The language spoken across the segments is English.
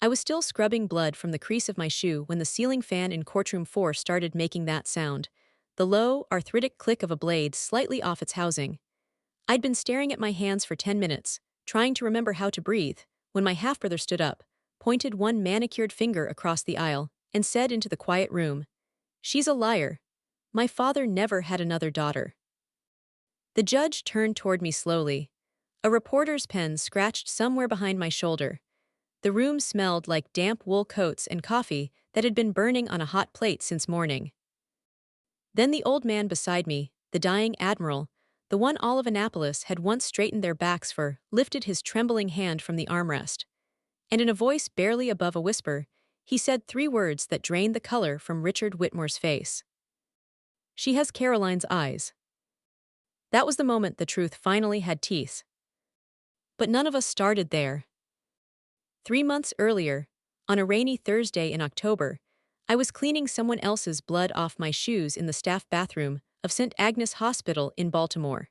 I was still scrubbing blood from the crease of my shoe when the ceiling fan in courtroom 4 started making that sound, the low, arthritic click of a blade slightly off its housing. I'd been staring at my hands for 10 minutes, trying to remember how to breathe, when my half-brother stood up, pointed one manicured finger across the aisle, and said into the quiet room, "She's a liar. My father never had another daughter." The judge turned toward me slowly. A reporter's pen scratched somewhere behind my shoulder. The room smelled like damp wool coats and coffee that had been burning on a hot plate since morning. Then the old man beside me, the dying admiral, the one all of Annapolis had once straightened their backs for, lifted his trembling hand from the armrest. And in a voice barely above a whisper, he said 3 words that drained the color from Richard Whitmore's face. "She has Caroline's eyes." That was the moment the truth finally had teeth. But none of us started there. 3 months earlier, on a rainy Thursday in October, I was cleaning someone else's blood off my shoes in the staff bathroom of St. Agnes Hospital in Baltimore.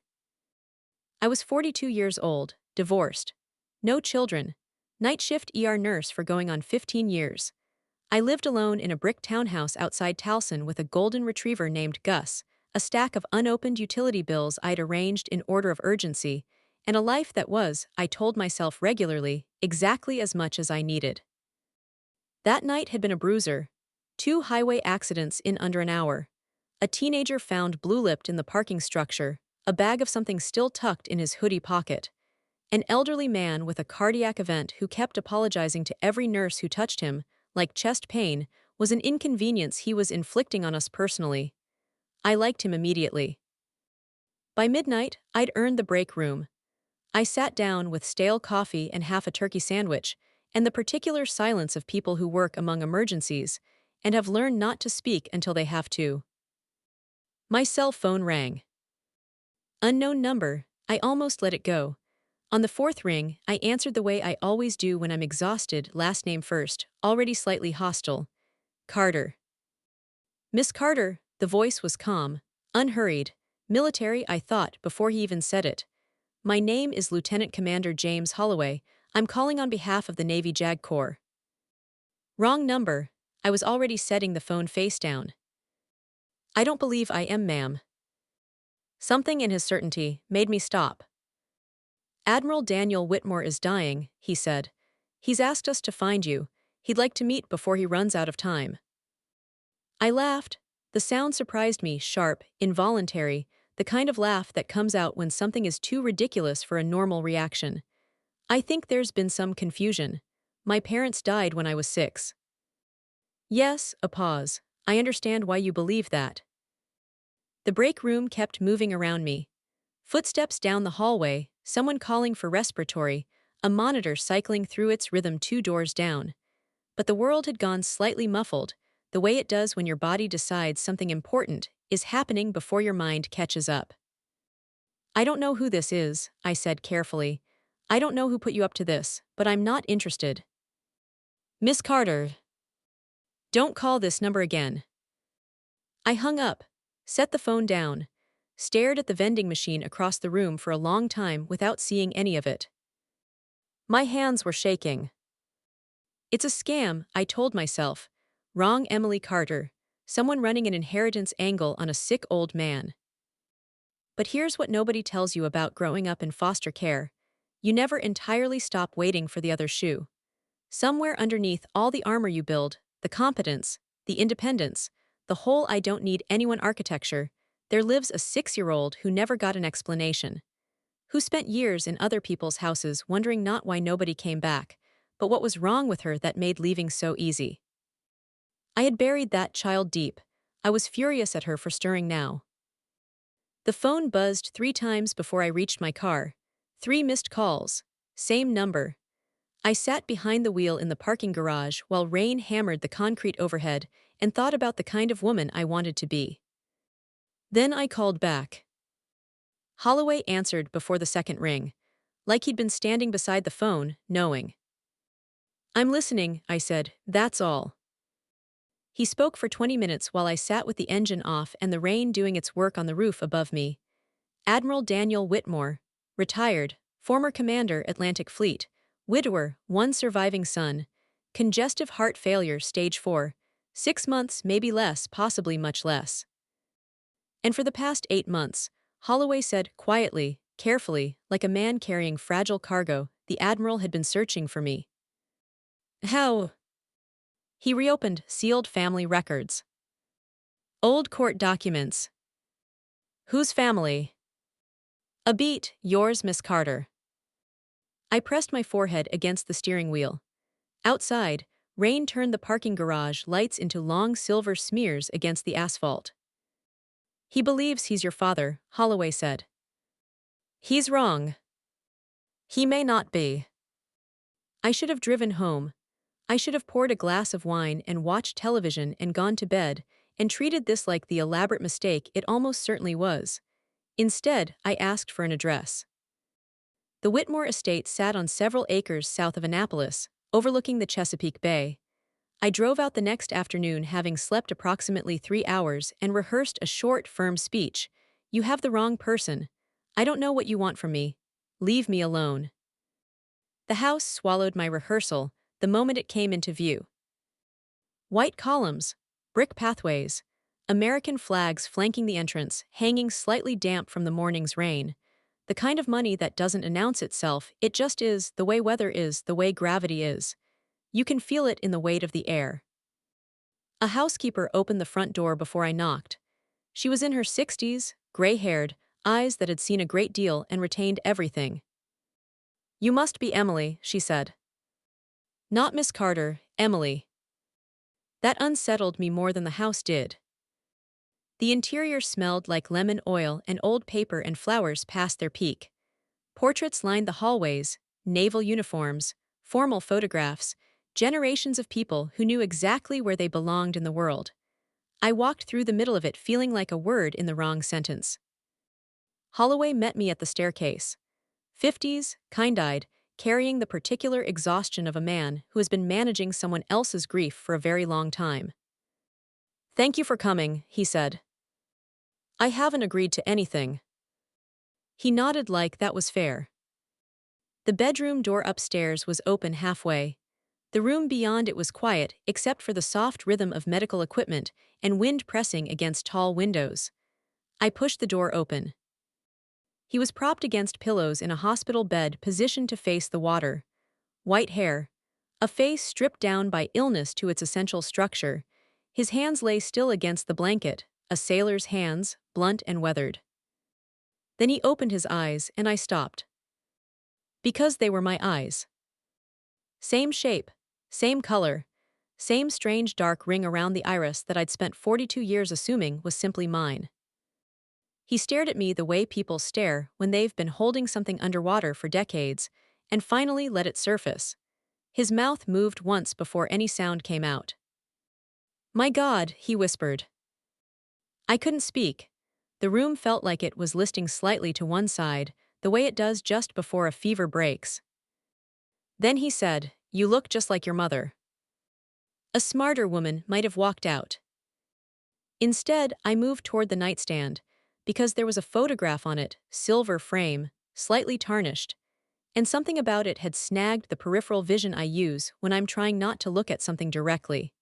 I was 42 years old, divorced, no children, night shift ER nurse for going on 15 years. I lived alone in a brick townhouse outside Towson with a golden retriever named Gus, a stack of unopened utility bills I'd arranged in order of urgency, and a life that was, I told myself regularly, exactly as much as I needed. That night had been a bruiser. 2 highway accidents in under an hour. A teenager found blue-lipped in the parking structure, a bag of something still tucked in his hoodie pocket. An elderly man with a cardiac event who kept apologizing to every nurse who touched him, like chest pain, was an inconvenience he was inflicting on us personally. I liked him immediately. By midnight, I'd earned the break room. I sat down with stale coffee and half a turkey sandwich, and the particular silence of people who work among emergencies, and have learned not to speak until they have to. My cell phone rang. Unknown number, I almost let it go. On the 4th ring, I answered the way I always do when I'm exhausted, last name first, already slightly hostile. Carter. "Miss Carter," the voice was calm, unhurried, military I thought before he even said it. "My name is Lieutenant Commander James Holloway. I'm calling on behalf of the Navy JAG Corps." Wrong number. I was already setting the phone face down. "I don't believe I am, ma'am." Something in his certainty made me stop. "Admiral Daniel Whitmore is dying," he said. "He's asked us to find you. He'd like to meet before he runs out of time." I laughed. The sound surprised me, sharp, involuntary, the kind of laugh that comes out when something is too ridiculous for a normal reaction. "I think there's been some confusion. My parents died when I was 6. "Yes," a pause. "I understand why you believe that." The break room kept moving around me. Footsteps down the hallway, someone calling for respiratory, a monitor cycling through its rhythm 2 doors down. But the world had gone slightly muffled, the way it does when your body decides something important is happening before your mind catches up. "I don't know who this is," I said carefully. "I don't know who put you up to this, but I'm not interested." "Miss Carter, don't call this number again." I hung up, set the phone down, stared at the vending machine across the room for a long time without seeing any of it. My hands were shaking. "It's a scam," I told myself. "Wrong Emily Carter. Someone running an inheritance angle on a sick old man." But here's what nobody tells you about growing up in foster care. You never entirely stop waiting for the other shoe. Somewhere underneath all the armor you build, the competence, the independence, the whole "I don't need anyone" architecture, there lives a 6-year-old who never got an explanation. Who spent years in other people's houses wondering not why nobody came back, but what was wrong with her that made leaving so easy. I had buried that child deep. I was furious at her for stirring now. The phone buzzed 3 times before I reached my car. 3 missed calls. Same number. I sat behind the wheel in the parking garage while rain hammered the concrete overhead and thought about the kind of woman I wanted to be. Then I called back. Holloway answered before the 2nd ring, like he'd been standing beside the phone, knowing. "I'm listening," I said, "that's all." He spoke for 20 minutes while I sat with the engine off and the rain doing its work on the roof above me. Admiral Daniel Whitmore, retired, former commander Atlantic Fleet, widower, 1 surviving son, Congestive heart failure, stage 4. 6 months, maybe less, possibly much less. And for the past 8 months, Holloway said quietly, carefully, like a man carrying fragile cargo, the Admiral had been searching for me. How? He reopened sealed family records. Old court documents. Whose family? A beat, yours, Miss Carter. I pressed my forehead against the steering wheel. Outside, rain turned the parking garage lights into long silver smears against the asphalt. He believes he's your father, Holloway said. He's wrong. He may not be. I should have driven home. I should have poured a glass of wine and watched television and gone to bed, and treated this like the elaborate mistake it almost certainly was. Instead, I asked for an address. The Whitmore estate sat on several acres south of Annapolis, overlooking the Chesapeake Bay. I drove out the next afternoon having slept approximately 3 hours and rehearsed a short, firm speech. You have the wrong person. I don't know what you want from me. Leave me alone. The house swallowed my rehearsal the moment it came into view. White columns, brick pathways, American flags flanking the entrance, hanging slightly damp from the morning's rain. The kind of money that doesn't announce itself, it just is, the way weather is, the way gravity is. You can feel it in the weight of the air. A housekeeper opened the front door before I knocked. She was in her 60s, gray-haired, eyes that had seen a great deal and retained everything. You must be Emily, she said. Not Miss Carter, Emily. That unsettled me more than the house did. The interior smelled like lemon oil and old paper and flowers past their peak. Portraits lined the hallways, naval uniforms, formal photographs, generations of people who knew exactly where they belonged in the world. I walked through the middle of it feeling like a word in the wrong sentence. Holloway met me at the staircase. 50s, kind-eyed, carrying the particular exhaustion of a man who has been managing someone else's grief for a very long time. Thank you for coming, he said. I haven't agreed to anything. He nodded like that was fair. The bedroom door upstairs was open halfway. The room beyond it was quiet except for the soft rhythm of medical equipment and wind pressing against tall windows. I pushed the door open. He was propped against pillows in a hospital bed positioned to face the water. White hair. A face stripped down by illness to its essential structure. His hands lay still against the blanket, a sailor's hands, blunt and weathered. Then he opened his eyes and I stopped. Because they were my eyes. Same shape, same color, same strange dark ring around the iris that I'd spent 42 years assuming was simply mine. He stared at me the way people stare when they've been holding something underwater for decades, and finally let it surface. His mouth moved once before any sound came out. My God, he whispered. I couldn't speak. The room felt like it was listing slightly to one side, the way it does just before a fever breaks. Then he said, You look just like your mother. A smarter woman might have walked out. Instead, I moved toward the nightstand, because there was a photograph on it, silver frame, slightly tarnished, and something about it had snagged the peripheral vision I use when I'm trying not to look at something directly.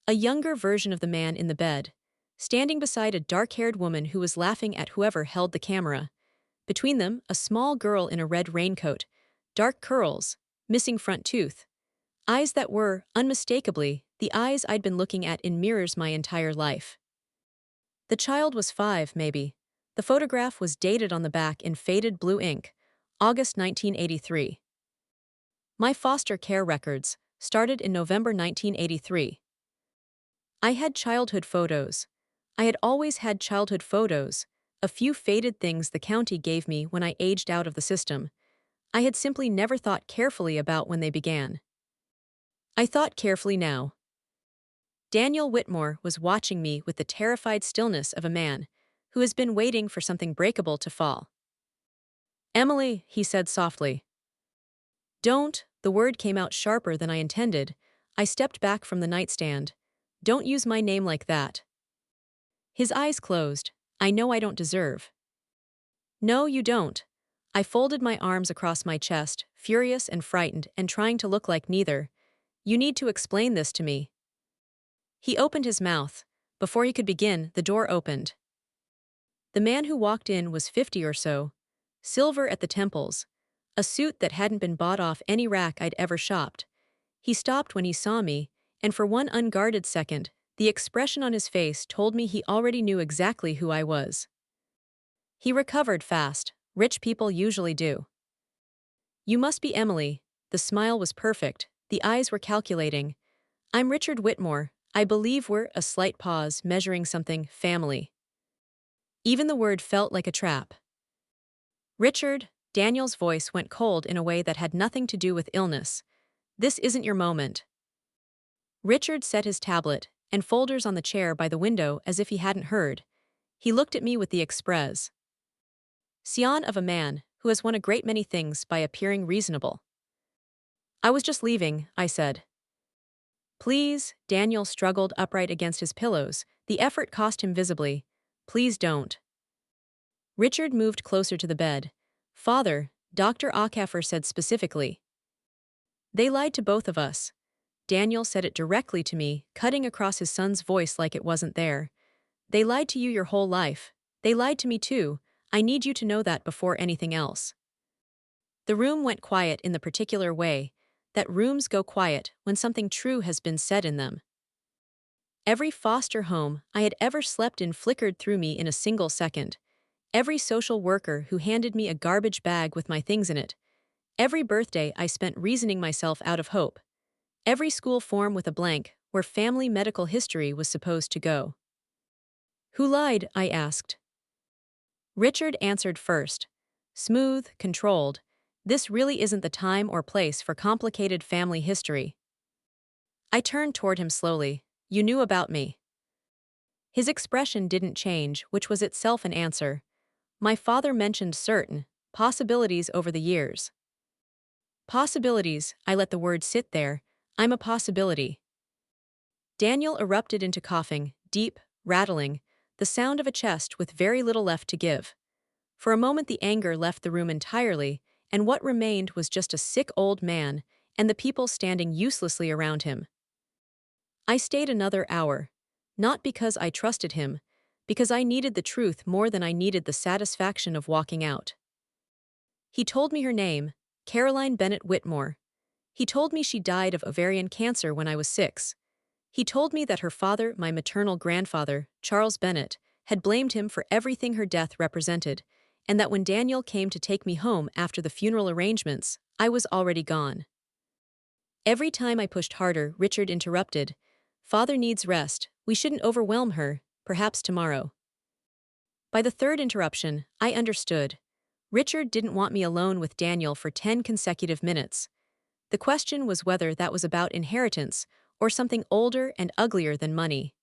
A younger version of the man in the bed, standing beside a dark-haired woman who was laughing at whoever held the camera. Between them, a small girl in a red raincoat, dark curls, missing front tooth, eyes that were, unmistakably, the eyes I'd been looking at in mirrors my entire life. The child was 5, maybe. The photograph was dated on the back in faded blue ink, August 1983. My foster care records started in November 1983. I had childhood photos. I had always had childhood photos, a few faded things the county gave me when I aged out of the system. I had simply never thought carefully about when they began. I thought carefully now. Daniel Whitmore was watching me with the terrified stillness of a man who has been waiting for something breakable to fall. Emily, he said softly. Don't, the word came out sharper than I intended. I stepped back from the nightstand. Don't use my name like that. His eyes closed. I know I don't deserve. No, you don't. I folded my arms across my chest, furious and frightened and trying to look like neither. You need to explain this to me. He opened his mouth. Before he could begin, the door opened. The man who walked in was 50 or so, silver at the temples, a suit that hadn't been bought off any rack I'd ever shopped. He stopped when he saw me, and for one unguarded second, the expression on his face told me he already knew exactly who I was. He recovered fast. Rich people usually do. You must be Emily. The smile was perfect. The eyes were calculating. I'm Richard Whitmore. I believe we're a slight pause, measuring something, family. Even the word felt like a trap. Richard, Daniel's voice went cold in a way that had nothing to do with illness. This isn't your moment. Richard set his tablet and folders on the chair by the window as if he hadn't heard. He looked at me with the express Sion of a man who has won a great many things by appearing reasonable. I was just leaving, I said. Please, Daniel struggled upright against his pillows. The effort cost him visibly. Please don't. Richard moved closer to the bed. Father, Dr. Acaffer said specifically. They lied to both of us. Daniel said it directly to me, cutting across his son's voice like it wasn't there. They lied to you your whole life. They lied to me too. I need you to know that before anything else. The room went quiet in the particular way that rooms go quiet when something true has been said in them. Every foster home I had ever slept in flickered through me in a single second. Every social worker who handed me a garbage bag with my things in it. Every birthday I spent reasoning myself out of hope. Every school form with a blank where family medical history was supposed to go. Who lied? I asked. Richard answered first. Smooth, controlled. This really isn't the time or place for complicated family history. I turned toward him slowly. You knew about me. His expression didn't change, which was itself an answer. My father mentioned certain possibilities over the years. Possibilities, I let the word sit there. I'm a possibility. Daniel erupted into coughing, deep, rattling, the sound of a chest with very little left to give. For a moment the anger left the room entirely, and what remained was just a sick old man and the people standing uselessly around him. I stayed another hour, not because I trusted him, because I needed the truth more than I needed the satisfaction of walking out. He told me her name, Caroline Bennett Whitmore. He told me she died of ovarian cancer when I was 6. He told me that her father, my maternal grandfather, Charles Bennett, had blamed him for everything her death represented, and that when Daniel came to take me home after the funeral arrangements, I was already gone. Every time I pushed harder, Richard interrupted. Father needs rest. We shouldn't overwhelm her, perhaps tomorrow. By the third interruption, I understood. Richard didn't want me alone with Daniel for 10 consecutive minutes. The question was whether that was about inheritance or something older and uglier than money.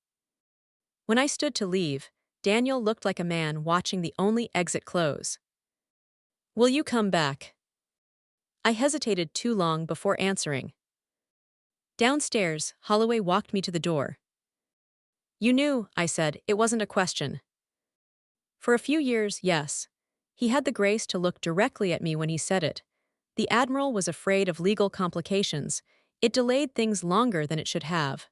When I stood to leave, Daniel looked like a man watching the only exit close. Will you come back? I hesitated too long before answering. Downstairs, Holloway walked me to the door. You knew, I said, it wasn't a question. For a few years, yes. He had the grace to look directly at me when he said it. The Admiral was afraid of legal complications. It delayed things longer than it should have.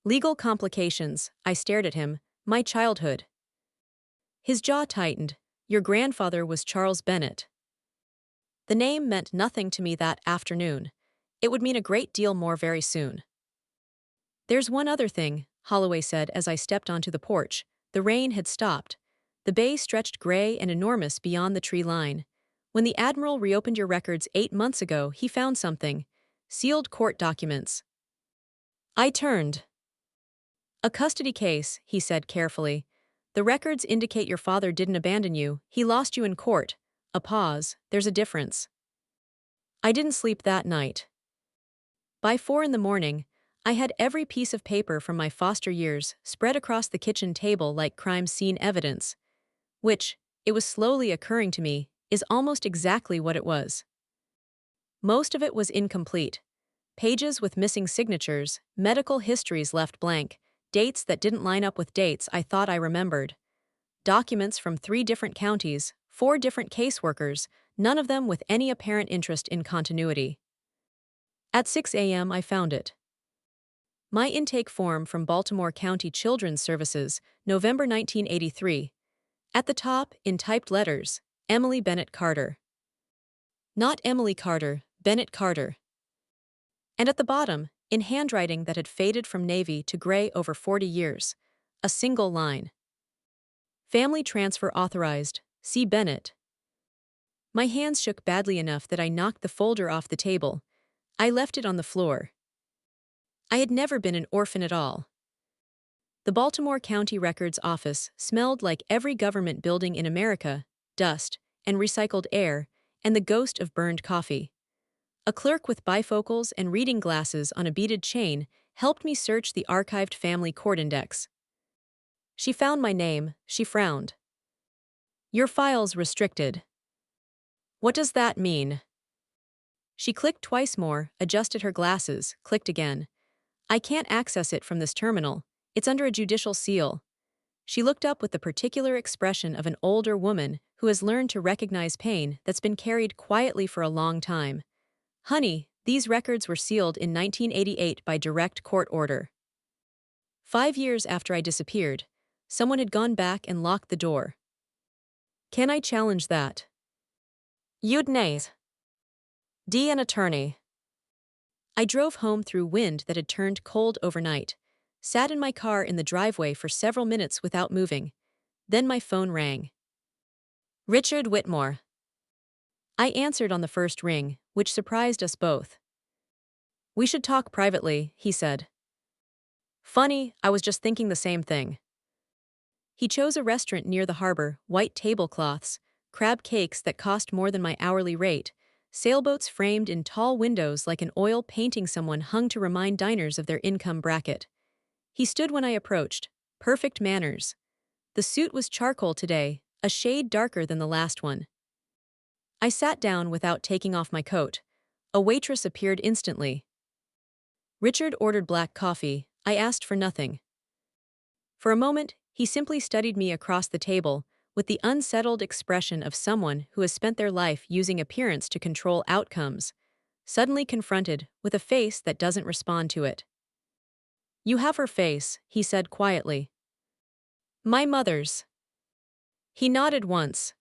Legal complications, I stared at him, my childhood. His jaw tightened. Your grandfather was Charles Bennett. The name meant nothing to me that afternoon. It would mean a great deal more very soon. There's one other thing, Holloway said as I stepped onto the porch. The rain had stopped. The bay stretched gray and enormous beyond the tree line. When the Admiral reopened your records 8 months ago, he found something. Sealed court documents. I turned. A custody case, he said carefully. The records indicate your father didn't abandon you, he lost you in court. A pause. There's a difference. I didn't sleep that night. By 4 in the morning, I had every piece of paper from my foster years spread across the kitchen table like crime scene evidence, which, it was slowly occurring to me, is almost exactly what it was. Most of it was incomplete. Pages with missing signatures, medical histories left blank, dates that didn't line up with dates I thought I remembered. Documents from 3 different counties, 4 different caseworkers, none of them with any apparent interest in continuity. At 6 a.m. I found it. My intake form from Baltimore County Children's Services, November 1983. At the top, in typed letters, Emily Bennett Carter. Not Emily Carter, Bennett Carter. And at the bottom, in handwriting that had faded from navy to gray over 40 years, a single line. Family transfer authorized, C. Bennett. My hands shook badly enough that I knocked the folder off the table. I left it on the floor. I had never been an orphan at all. The Baltimore County Records Office smelled like every government building in America, dust and recycled air, and the ghost of burned coffee. A clerk with bifocals and reading glasses on a beaded chain helped me search the archived family court index. She found my name, she frowned. Your file's restricted. What does that mean? She clicked twice more, adjusted her glasses, clicked again. I can't access it from this terminal. It's under a judicial seal. She looked up with the particular expression of an older woman who has learned to recognize pain that's been carried quietly for a long time. Honey, these records were sealed in 1988 by direct court order. 5 years after I disappeared, someone had gone back and locked the door. Can I challenge that? You'd nays. D. An attorney. I drove home through wind that had turned cold overnight, sat in my car in the driveway for several minutes without moving. Then my phone rang. Richard Whitmore. I answered on the first ring, which surprised us both. We should talk privately, he said. Funny, I was just thinking the same thing. He chose a restaurant near the harbor, white tablecloths, crab cakes that cost more than my hourly rate, sailboats framed in tall windows like an oil painting someone hung to remind diners of their income bracket. He stood when I approached. Perfect manners. The suit was charcoal today, a shade darker than the last one. I sat down without taking off my coat. A waitress appeared instantly. Richard ordered black coffee. I asked for nothing. For a moment, he simply studied me across the table, with the unsettled expression of someone who has spent their life using appearance to control outcomes, suddenly confronted with a face that doesn't respond to it. You have her face, he said quietly. My mother's. He nodded once.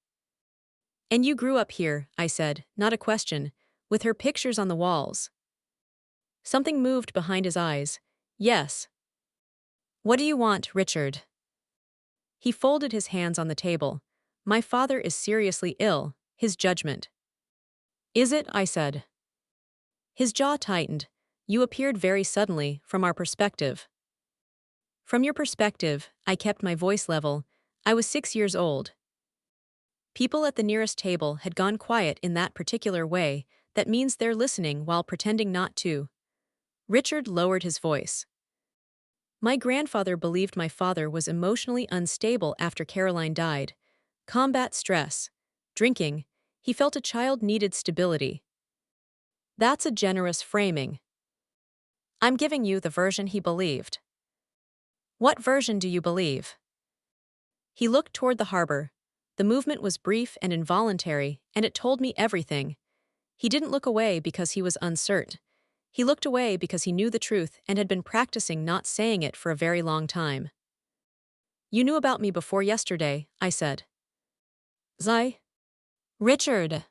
And you grew up here, I said, not a question, with her pictures on the walls. Something moved behind his eyes. Yes. What do you want, Richard? He folded his hands on the table. My father is seriously ill, his judgment. Is it? I said. His jaw tightened. You appeared very suddenly, from our perspective. From your perspective, I kept my voice level. I was 6 years old. People at the nearest table had gone quiet in that particular way. That means they're listening while pretending not to. Richard lowered his voice. My grandfather believed my father was emotionally unstable after Caroline died. Combat stress. Drinking. He felt a child needed stability. That's a generous framing. I'm giving you the version he believed. What version do you believe? He looked toward the harbor. The movement was brief and involuntary, and it told me everything. He didn't look away because he was uncertain. He looked away because he knew the truth and had been practicing not saying it for a very long time. You knew about me before yesterday, I said. Zai? Richard.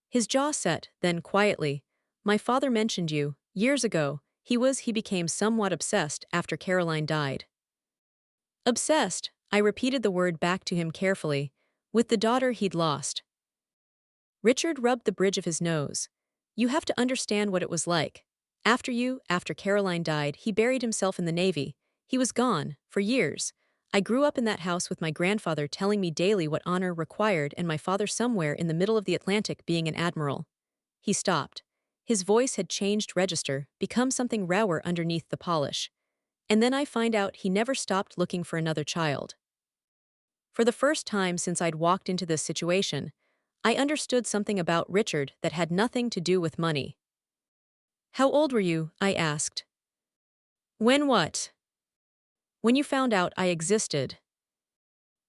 His jaw set, then quietly. My father mentioned you, years ago. He became somewhat obsessed after Caroline died. Obsessed, I repeated the word back to him carefully, with the daughter he'd lost. Richard rubbed the bridge of his nose. You have to understand what it was like. After Caroline died, he buried himself in the Navy. He was gone, for years. I grew up in that house with my grandfather telling me daily what honor required and my father somewhere in the middle of the Atlantic being an admiral. He stopped. His voice had changed register, become something rawer underneath the polish. And then I find out he never stopped looking for another child. For the first time since I'd walked into this situation, I understood something about Richard that had nothing to do with money. How old were you? I asked. When what? When you found out I existed.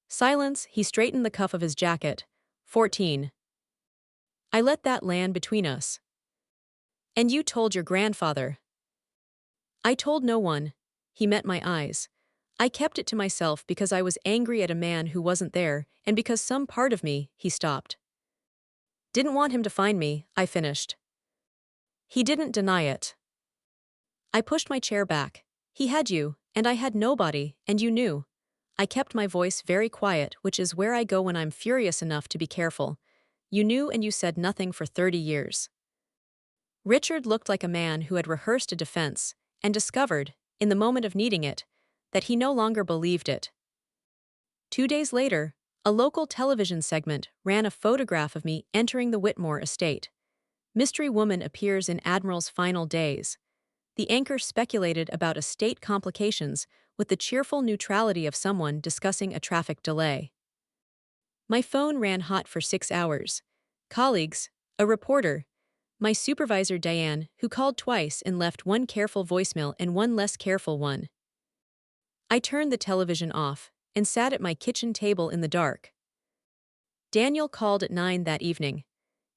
Silence, he straightened the cuff of his jacket. 14. I let that land between us. And you told your grandfather. I told no one. He met my eyes. I kept it to myself because I was angry at a man who wasn't there, and because some part of me, he stopped. Didn't want him to find me, I finished. He didn't deny it. I pushed my chair back. He had you, and I had nobody, and you knew. I kept my voice very quiet, which is where I go when I'm furious enough to be careful. You knew and you said nothing for 30 years. Richard looked like a man who had rehearsed a defense, and discovered, in the moment of needing it, that he no longer believed it. 2 days later, a local television segment ran a photograph of me entering the Whitmore estate. Mystery woman appears in Admiral's final days. The anchor speculated about estate complications with the cheerful neutrality of someone discussing a traffic delay. My phone ran hot for 6 hours. Colleagues, a reporter, my supervisor Diane, who called twice and left one careful voicemail and one less careful one. I turned the television off and sat at my kitchen table in the dark. Daniel called at 9 that evening.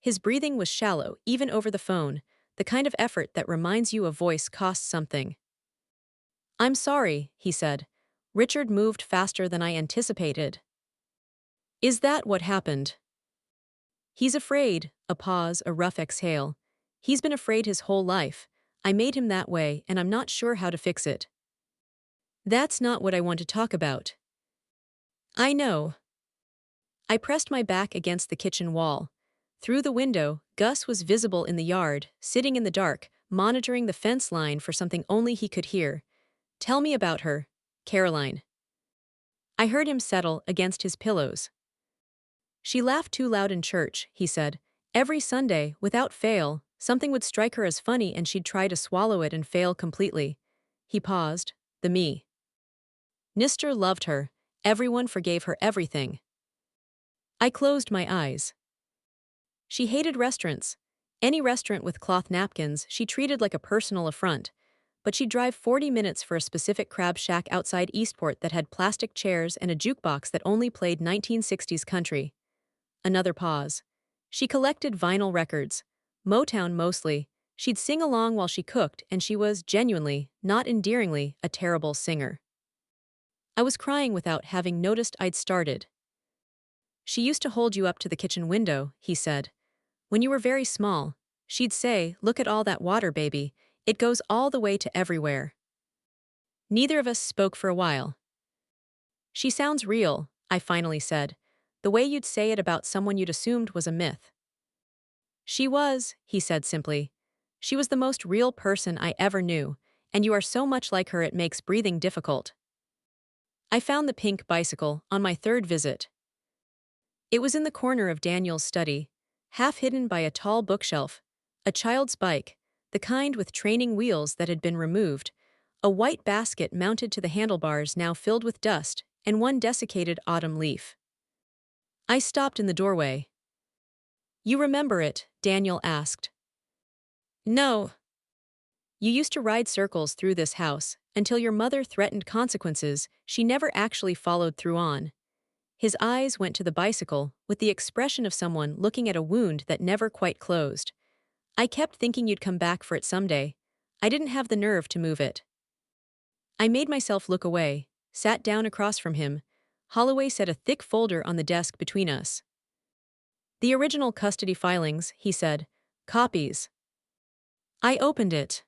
His breathing was shallow, even over the phone, the kind of effort that reminds you a voice costs something. I'm sorry, he said. Richard moved faster than I anticipated. Is that what happened? He's afraid, a pause, a rough exhale. He's been afraid his whole life. I made him that way, and I'm not sure how to fix it. That's not what I want to talk about. I know. I pressed my back against the kitchen wall. Through the window, Gus was visible in the yard, sitting in the dark, monitoring the fence line for something only he could hear. Tell me about her, Caroline. I heard him settle against his pillows. She laughed too loud in church, he said. Every Sunday, without fail, something would strike her as funny and she'd try to swallow it and fail completely. He paused. The me. Nister loved her. Everyone forgave her everything. I closed my eyes. She hated restaurants. Any restaurant with cloth napkins she treated like a personal affront. But she'd drive 40 minutes for a specific crab shack outside Eastport that had plastic chairs and a jukebox that only played 1960s country. Another pause. She collected vinyl records. Motown mostly. She'd sing along while she cooked, and she was, genuinely, not endearingly, a terrible singer. I was crying without having noticed I'd started. She used to hold you up to the kitchen window, he said. When you were very small, she'd say, look at all that water, baby. It goes all the way to everywhere. Neither of us spoke for a while. She sounds real, I finally said. The way you'd say it about someone you'd assumed was a myth. She was, he said simply. She was the most real person I ever knew, and you are so much like her it makes breathing difficult. I found the pink bicycle on my third visit. It was in the corner of Daniel's study, half hidden by a tall bookshelf, a child's bike, the kind with training wheels that had been removed, a white basket mounted to the handlebars now filled with dust, and one desiccated autumn leaf. I stopped in the doorway. You remember it? Daniel asked. No. You used to ride circles through this house, until your mother threatened consequences she never actually followed through on. His eyes went to the bicycle, with the expression of someone looking at a wound that never quite closed. I kept thinking you'd come back for it someday. I didn't have the nerve to move it. I made myself look away, sat down across from him. Holloway set a thick folder on the desk between us. The original custody filings, he said. Copies. I opened it.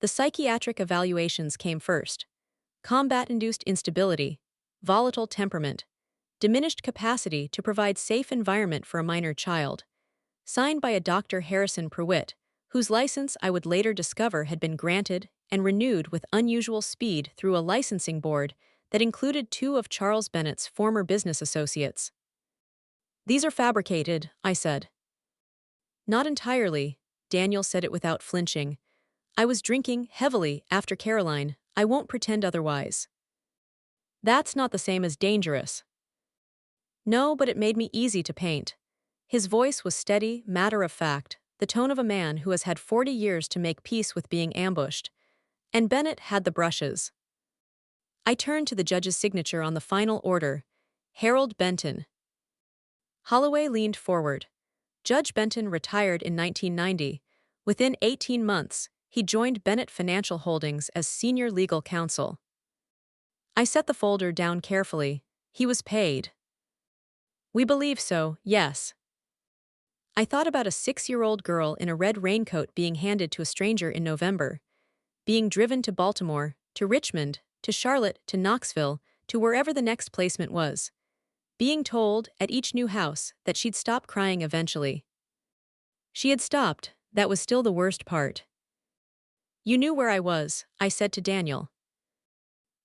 The psychiatric evaluations came first. Combat-induced instability, volatile temperament, diminished capacity to provide safe environment for a minor child. Signed by a Dr. Harrison Pruitt, whose license I would later discover had been granted and renewed with unusual speed through a licensing board that included 2 of Charles Bennett's former business associates. These are fabricated, I said. Not entirely, Daniel said it without flinching. I was drinking heavily after Caroline. I won't pretend otherwise. That's not the same as dangerous. No, but it made me easy to paint. His voice was steady, matter-of-fact, the tone of a man who has had 40 years to make peace with being ambushed. And Bennett had the brushes. I turned to the judge's signature on the final order. Harold Benton. Holloway leaned forward. Judge Benton retired in 1990, Within 18 months, he joined Bennett Financial Holdings as senior legal counsel. I set the folder down carefully. He was paid. We believe so, yes. I thought about a 6-year-old girl in a red raincoat being handed to a stranger in November, being driven to Baltimore, to Richmond, to Charlotte, to Knoxville, to wherever the next placement was. Being told, at each new house, that she'd stop crying eventually. She had stopped. That was still the worst part. You knew where I was, I said to Daniel.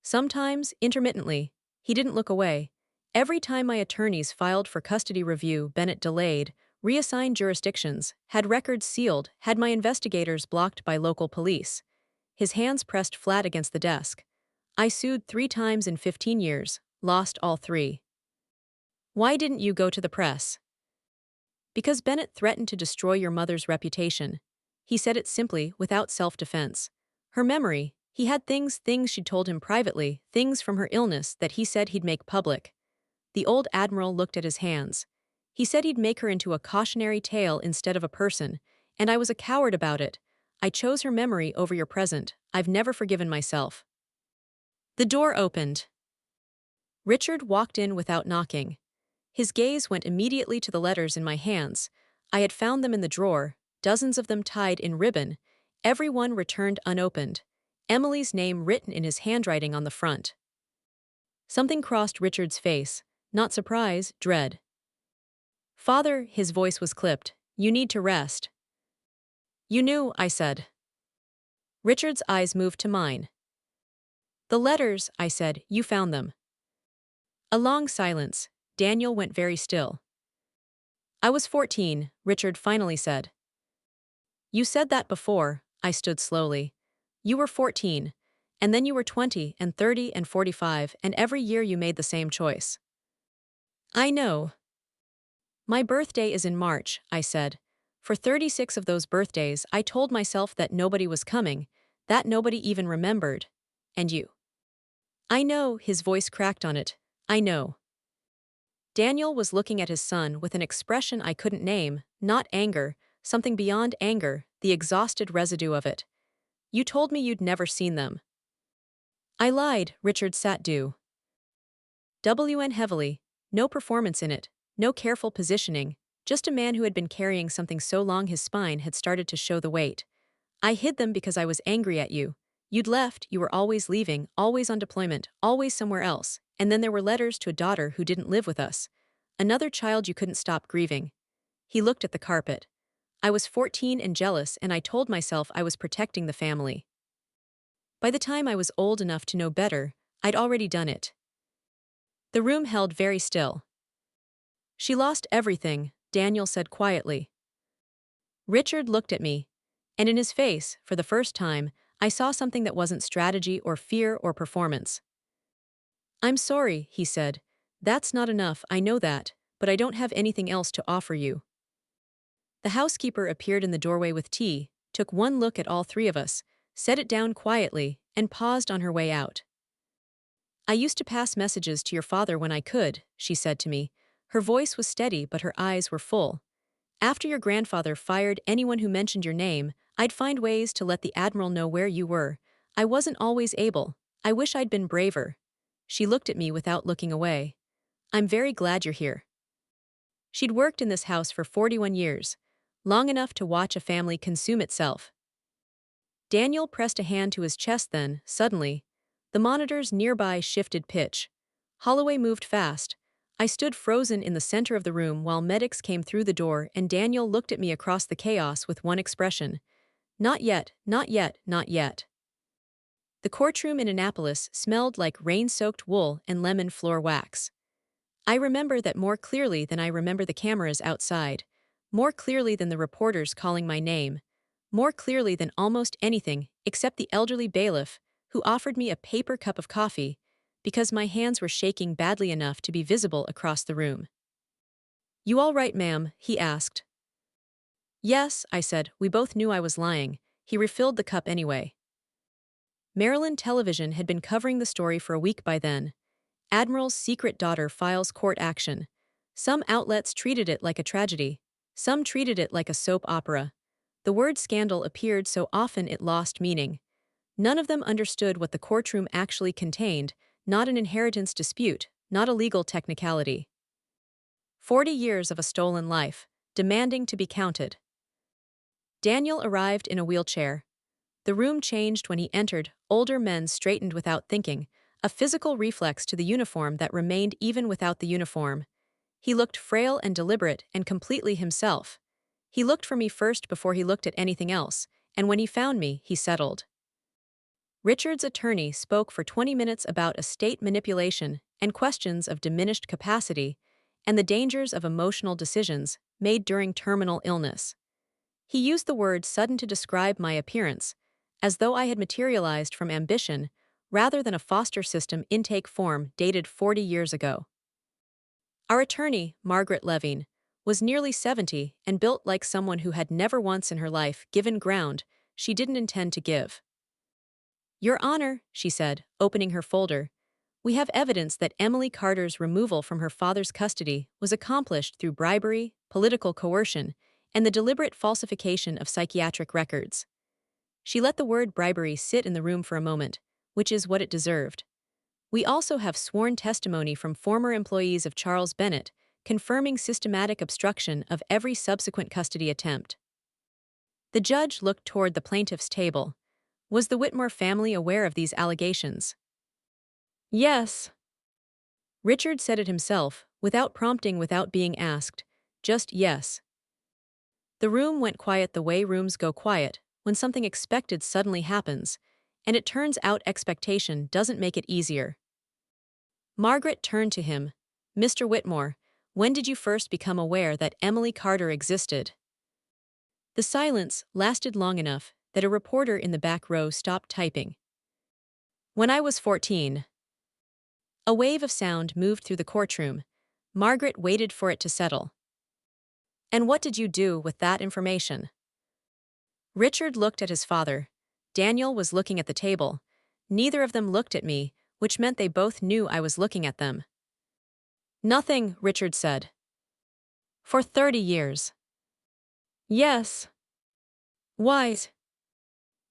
Sometimes, intermittently. He didn't look away. Every time my attorneys filed for custody review, Bennett delayed, reassigned jurisdictions, had records sealed, had my investigators blocked by local police. His hands pressed flat against the desk. I sued 3 times in 15 years, lost all 3. Why didn't you go to the press? Because Bennett threatened to destroy your mother's reputation. He said it simply, without self-defense. Her memory, he had things she'd told him privately, things from her illness that he said he'd make public. The old admiral looked at his hands. He said he'd make her into a cautionary tale instead of a person, and I was a coward about it. I chose her memory over your present. I've never forgiven myself. The door opened. Richard walked in without knocking. His gaze went immediately to the letters in my hands. I had found them in the drawer, dozens of them tied in ribbon, every one returned unopened, Emily's name written in his handwriting on the front. Something crossed Richard's face, not surprise, dread. Father, his voice was clipped, you need to rest. You knew, I said. Richard's eyes moved to mine. The letters, I said, you found them. A long silence. Daniel went very still. I was 14, Richard finally said. You said that before, I stood slowly. You were 14, and then you were 20 and 30 and 45, and every year you made the same choice. I know. My birthday is in March, I said. For 36 of those birthdays, I told myself that nobody was coming, that nobody even remembered. And you. I know, his voice cracked on it. I know. Daniel was looking at his son with an expression I couldn't name, not anger, something beyond anger, the exhausted residue of it. You told me you'd never seen them. I lied, Richard sat due. WN heavily, no performance in it, no careful positioning, just a man who had been carrying something so long his spine had started to show the weight. I hid them because I was angry at you. You'd left, you were always leaving, always on deployment, always somewhere else, and then there were letters to a daughter who didn't live with us. Another child you couldn't stop grieving. He looked at the carpet. I was 14 and jealous, and I told myself I was protecting the family. By the time I was old enough to know better, I'd already done it. The room held very still. She lost everything, Daniel said quietly. Richard looked at me, and in his face, for the first time, I saw something that wasn't strategy or fear or performance. I'm sorry, he said. That's not enough, I know that, but I don't have anything else to offer you. The housekeeper appeared in the doorway with tea, took one look at all 3 of us, set it down quietly, and paused on her way out. I used to pass messages to your father when I could, she said to me. Her voice was steady but her eyes were full. After your grandfather fired anyone who mentioned your name, I'd find ways to let the Admiral know where you were. I wasn't always able. I wish I'd been braver. She looked at me without looking away. I'm very glad you're here. She'd worked in this house for 41 years, long enough to watch a family consume itself. Daniel pressed a hand to his chest then, suddenly. The monitors nearby shifted pitch. Holloway moved fast. I stood frozen in the center of the room while medics came through the door and Daniel looked at me across the chaos with one expression. Not yet, not yet, not yet. The courtroom in Annapolis smelled like rain-soaked wool and lemon floor wax. I remember that more clearly than I remember the cameras outside, more clearly than the reporters calling my name, more clearly than almost anything except the elderly bailiff who offered me a paper cup of coffee because my hands were shaking badly enough to be visible across the room. You all right, ma'am? He asked. Yes, I said. We both knew I was lying. He refilled the cup anyway. Maryland television had been covering the story for a week by then. Admiral's secret daughter files court action. Some outlets treated it like a tragedy. Some treated it like a soap opera. The word scandal appeared so often it lost meaning. None of them understood what the courtroom actually contained, not an inheritance dispute, not a legal technicality. 40 years of a stolen life, demanding to be counted. Daniel arrived in a wheelchair. The room changed when he entered. Older men straightened without thinking, a physical reflex to the uniform that remained even without the uniform. He looked frail and deliberate and completely himself. He looked for me first before he looked at anything else, and when he found me, he settled. Richard's attorney spoke for 20 minutes about estate manipulation and questions of diminished capacity and the dangers of emotional decisions made during terminal illness. He used the word sudden to describe my appearance, as though I had materialized from ambition rather than a foster system intake form dated 40 years ago. Our attorney, Margaret Levine, was nearly 70 and built like someone who had never once in her life given ground she didn't intend to give. "Your Honor," she said, opening her folder, "we have evidence that Emily Carter's removal from her father's custody was accomplished through bribery, political coercion, and the deliberate falsification of psychiatric records." She let the word bribery sit in the room for a moment, which is what it deserved. "We also have sworn testimony from former employees of Charles Bennett, confirming systematic obstruction of every subsequent custody attempt." The judge looked toward the plaintiff's table. Was the Whitmore family aware of these allegations? "Yes." Richard said it himself, without prompting, without being asked. Just yes. The room went quiet the way rooms go quiet when something expected suddenly happens, and it turns out expectation doesn't make it easier. Margaret turned to him. "Mr. Whitmore, when did you first become aware that Emily Carter existed?" The silence lasted long enough that a reporter in the back row stopped typing. "When I was 14. A wave of sound moved through the courtroom. Margaret waited for it to settle. "And what did you do with that information?" Richard looked at his father. Daniel was looking at the table. Neither of them looked at me, which meant they both knew I was looking at them. "Nothing," Richard said. "For 30 years. "Yes." "Why?"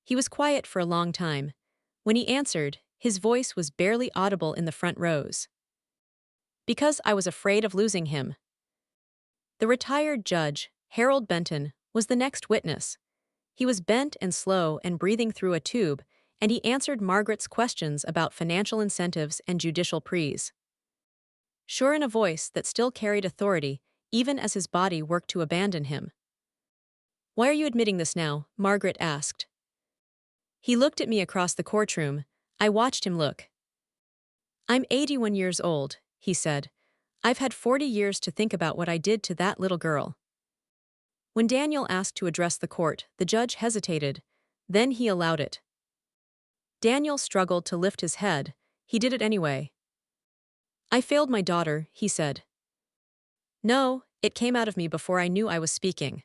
He was quiet for a long time. When he answered, his voice was barely audible in the front rows. "Because I was afraid of losing him." The retired judge, Harold Benton, was the next witness. He was bent and slow and breathing through a tube, and he answered Margaret's questions about financial incentives and judicial prees. Sure, in a voice that still carried authority, even as his body worked to abandon him. "Why are you admitting this now?" Margaret asked. He looked at me across the courtroom. I watched him look. "I'm 81 years old," he said. "I've had 40 years to think about what I did to that little girl." When Daniel asked to address the court, the judge hesitated. Then he allowed it. Daniel struggled to lift his head. He did it anyway. "I failed my daughter," he said. "No, it came out of me before I knew I was speaking."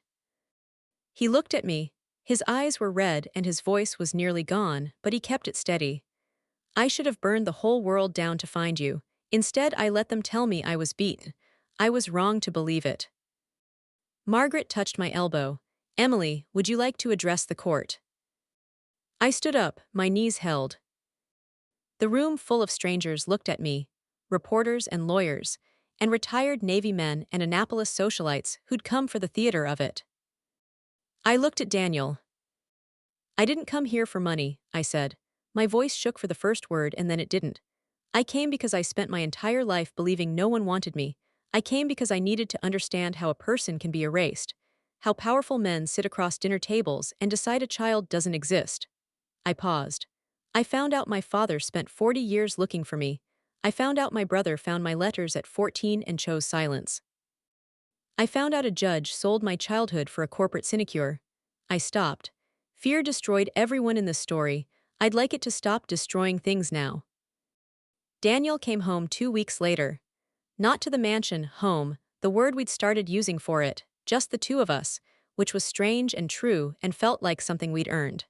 He looked at me. His eyes were red and his voice was nearly gone, but he kept it steady. "I should have burned the whole world down to find you. Instead, I let them tell me I was beaten. I was wrong to believe it." Margaret touched my elbow. "Emily, would you like to address the court?" I stood up, my knees held. The room full of strangers looked at me, reporters and lawyers, and retired Navy men and Annapolis socialites who'd come for the theater of it. I looked at Daniel. "I didn't come here for money," I said. My voice shook for the first word and then it didn't. "I came because I spent my entire life believing no one wanted me. I came because I needed to understand how a person can be erased, how powerful men sit across dinner tables and decide a child doesn't exist." I paused. "I found out my father spent 40 years looking for me. I found out my brother found my letters at 14 and chose silence. I found out a judge sold my childhood for a corporate sinecure." I stopped. Fear destroyed everyone in this story. I'd like it to stop destroying things now. Daniel came home 2 weeks later. Not to the mansion, home, the word we'd started using for it, just the two of us, which was strange and true and felt like something we'd earned.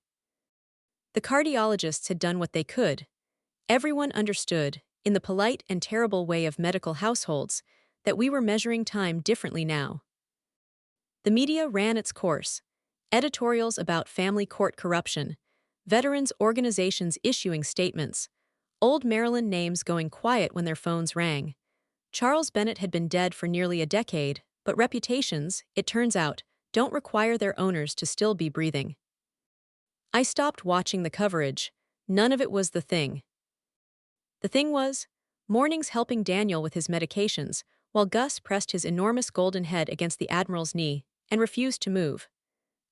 The cardiologists had done what they could. Everyone understood, in the polite and terrible way of medical households, that we were measuring time differently now. The media ran its course. editorials about family court corruption, veterans organizations issuing statements, old Maryland names going quiet when their phones rang. Charles Bennett had been dead for nearly a decade, but reputations, it turns out, don't require their owners to still be breathing. I stopped watching the coverage. None of it was the thing. The thing was, mornings helping Daniel with his medications, while Gus pressed his enormous golden head against the Admiral's knee and refused to move.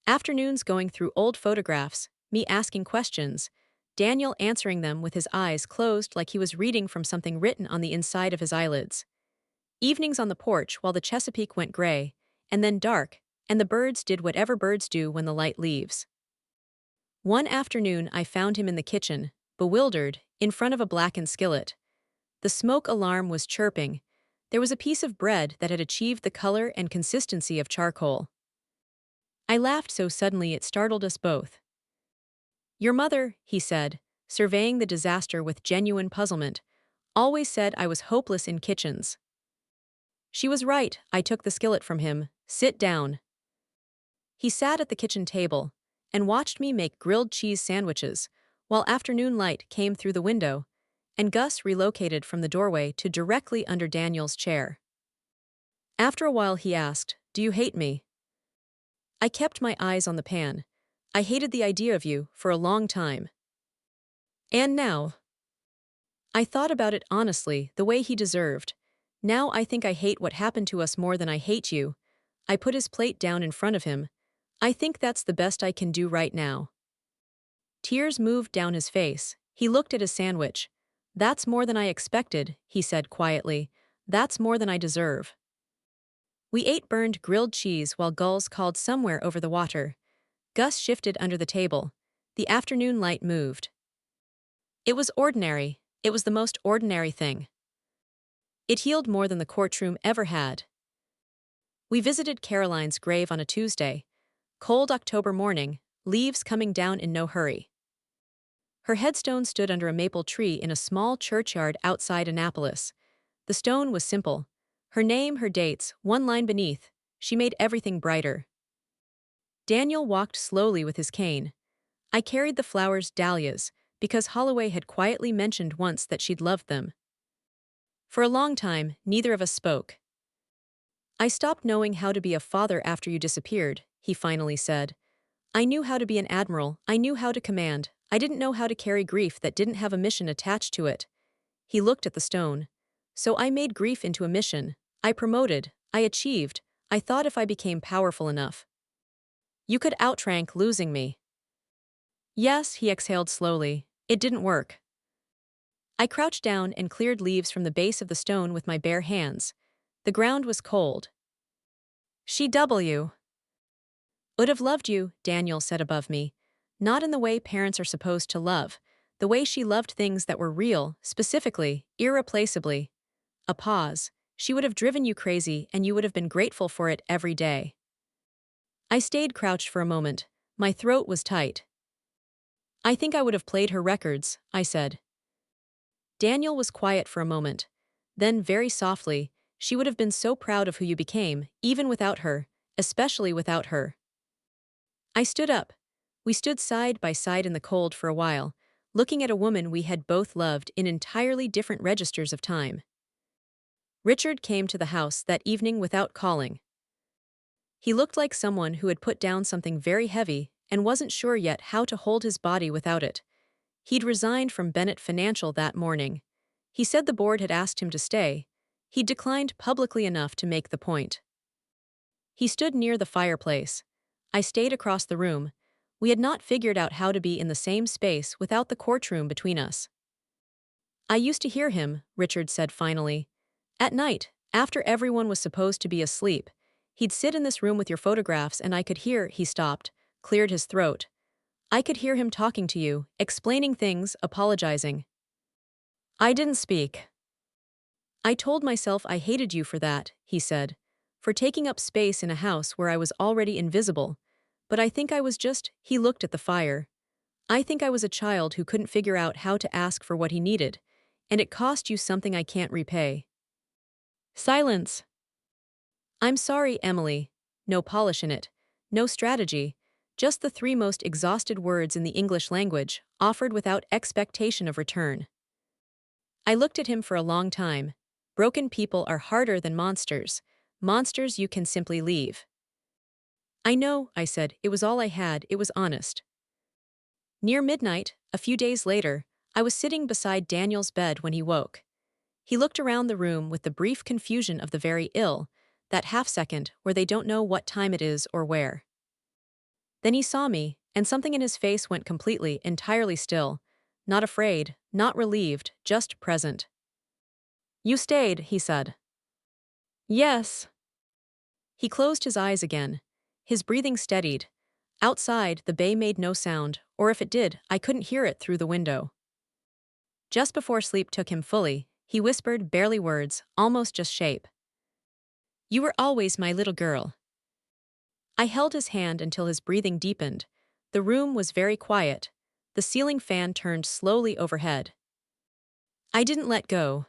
Afternoons going through old photographs, me asking questions, Daniel answering them with his eyes closed like he was reading from something written on the inside of his eyelids. Evenings on the porch while the Chesapeake went gray, and then dark, and the birds did whatever birds do when the light leaves. One afternoon I found him in the kitchen, bewildered, in front of a blackened skillet. The smoke alarm was chirping. There was a piece of bread that had achieved the color and consistency of charcoal. I laughed so suddenly it startled us both. "Your mother," he said, surveying the disaster with genuine puzzlement, "always said I was hopeless in kitchens." She was right. I took the skillet from him. "Sit down." He sat at the kitchen table and watched me make grilled cheese sandwiches, while afternoon light came through the window, and Gus relocated from the doorway to directly under Daniel's chair. After a while he asked, "Do you hate me?" I kept my eyes on the pan. "I hated the idea of you for a long time. And now?" I thought about it honestly, the way he deserved. "Now I think I hate what happened to us more than I hate you." I put his plate down in front of him. "I think that's the best I can do right now." Tears moved down his face. He looked at his sandwich. "That's more than I expected," he said quietly. "That's more than I deserve." We ate burned grilled cheese while gulls called somewhere over the water. Gus shifted under the table. The afternoon light moved. It was ordinary. It was the most ordinary thing. It healed more than the courtroom ever had. We visited Caroline's grave on a Tuesday. Cold October morning, leaves coming down in no hurry. Her headstone stood under a maple tree in a small churchyard outside Annapolis. The stone was simple. Her name, her dates, one line beneath. She made everything brighter. Daniel walked slowly with his cane. I carried the flowers, dahlias, because Holloway had quietly mentioned once that she'd loved them. For a long time, neither of us spoke. "I stopped knowing how to be a father after you disappeared," he finally said. "I knew how to be an admiral, I knew how to command, I didn't know how to carry grief that didn't have a mission attached to it." He looked at the stone. "So I made grief into a mission. I promoted, I achieved, I thought if I became powerful enough, you could outrank losing me." "Yes," he exhaled slowly. "It didn't work." I crouched down and cleared leaves from the base of the stone with my bare hands. The ground was cold. "She would have loved you," Daniel said above me. "Not in the way parents are supposed to love. The way she loved things that were real, specifically, irreplaceably." A pause. "She would have driven you crazy and you would have been grateful for it every day." I stayed crouched for a moment. My throat was tight. "I think I would have played her records," I said. Daniel was quiet for a moment. Then, very softly, "She would have been so proud of who you became, even without her, especially without her." I stood up. We stood side by side in the cold for a while, looking at a woman we had both loved in entirely different registers of time. Richard came to the house that evening without calling. He looked like someone who had put down something very heavy and wasn't sure yet how to hold his body without it. He'd resigned from Bennett Financial that morning. He said the board had asked him to stay. He'd declined publicly enough to make the point. He stood near the fireplace. I stayed across the room. We had not figured out how to be in the same space without the courtroom between us. "I used to hear him," Richard said finally. "At night, after everyone was supposed to be asleep, he'd sit in this room with your photographs and I could hear," he stopped, cleared his throat. "I could hear him talking to you, explaining things, apologizing." I didn't speak. "I told myself I hated you for that," he said, "for taking up space in a house where I was already invisible. But I think I was just," he looked at the fire. "I think I was a child who couldn't figure out how to ask for what he needed, and it cost you something I can't repay." Silence. "I'm sorry, Emily." No polish in it. No strategy. Just the three most exhausted words in the English language, offered without expectation of return. I looked at him for a long time. Broken people are harder than monsters. Monsters you can simply leave. I know, I said, it was all I had, it was honest. Near midnight, a few days later, I was sitting beside Daniel's bed when he woke. He looked around the room with the brief confusion of the very ill, that half-second where they don't know what time it is or where. Then he saw me, and something in his face went completely, entirely still. Not afraid, not relieved, just present. "You stayed," he said. "Yes." He closed his eyes again. His breathing steadied. Outside, the bay made no sound, or if it did, I couldn't hear it through the window. Just before sleep took him fully, he whispered barely words, almost just shape. "You were always my little girl." I held his hand until his breathing deepened. The room was very quiet. The ceiling fan turned slowly overhead. I didn't let go.